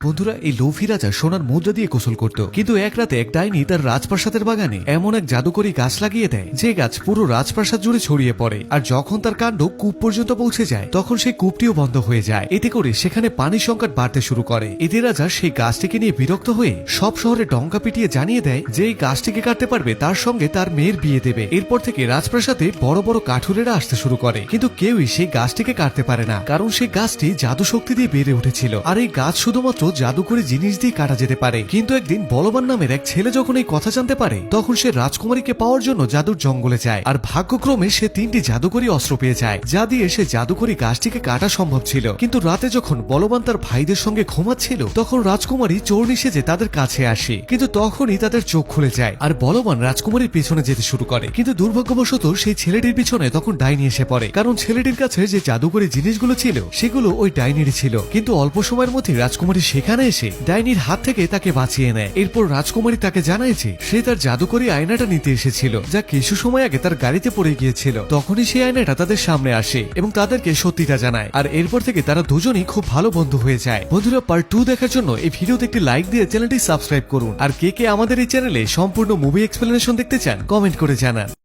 বন্ধুরা, এই লোভী রাজা সোনার মুদ্রা দিয়ে গোসল করত, কিন্তু এক রাতে এক ডাইনি তার রাজপ্রাসাদের বাগানে এমন এক জাদুকরী গাছ লাগিয়ে দেয় যে গাছ পুরো রাজপ্রাসাদ জুড়ে ছড়িয়ে পড়ে। আর যখন তার কাণ্ড কূপ পর্যন্ত পৌঁছে যায় তখন সেই কূপটিও বন্ধ হয়ে যায়। এতে করে সেখানে পানির সংকট বাড়তে শুরু করে। এতে রাজা সেই গাছটিকে নিয়ে বিরক্ত হয়ে সব শহরে ডঙ্কা পিটিয়ে জানিয়ে দেয় যে এই গাছটিকে কাটতে পারবে তার সঙ্গে তার মেয়ের বিয়ে দেবে। এরপর থেকে রাজপ্রাসাদে বড় বড় কাঠুরেরা আসতে শুরু করে, কিন্তু কেউই সেই গাছটিকে কাটতে পারে না, কারণ সেই গাছটি জাদু শক্তি দিয়ে বেড়ে উঠেছিল। আর এই গাছ শুধুমাত্র জাদুকরী জিনিস দিয়ে কাটা যেতে পারে। কিন্তু একদিন বলবান নামের এক ছেলে যখন এই কথা জানতে পারে তখন সে রাজকুমারীকে পাওয়ার জন্য জাদুর জঙ্গলে যায়। আর ভাগ্যক্রমে সে 3টি জাদুকরী অস্ত্র পেয়ে যায়, যা দিয়ে সে জাদুকরী গাছটিকে কাটা সম্ভব ছিল। কিন্তু রাতে যখন বলবান তার ভাইদের সঙ্গে ঘুমাচ্ছিল তখন রাজকুমারী চোরনি সেজে তাদের কাছে আসে, কিন্তু তখনই তাদের চোখ খুলে যায় আর বলবান রাজকুমারীর পিছনে যেতে শুরু করে। কিন্তু দুর্ভাগ্যবশত সেই ছেলেটির পিছনে তখন ডাইনি এসে পড়ে, কারণ ছেলেটির কাছে যে জাদুকরী জিনিসগুলো ছিল সেগুলো ওই ডাইনিরই ছিল। কিন্তু অল্প সময়ের মধ্যে রাজকুমারী সেখানে এসে ডাইনির হাত থেকে তাকে বাঁচিয়ে নেয়। এরপর রাজকুমারী তাকে জানায় যে সে তার জাদুকরী আয়নাটা নিতে এসেছিল, যা কিছু সময় আগে তার গাড়িতে পড়ে গিয়েছিল। তখনই সেই আয়নাটা তাদের সামনে আসে এবং তাদেরকে সত্যিটা জানায়। আর এরপর থেকে তারা দুজনই খুব ভালো বন্ধু হয়ে যায়। বন্ধুরা, পার্ট 2 দেখার জন্য এই ভিডিওতে একটি লাইক দিয়ে চ্যানেলটি সাবস্ক্রাইব করুন। আর কে কে আমাদের এই চ্যানেলে সম্পূর্ণ মুভি এক্সপ্লেনেশন দেখতে চান কমেন্ট করে জানান।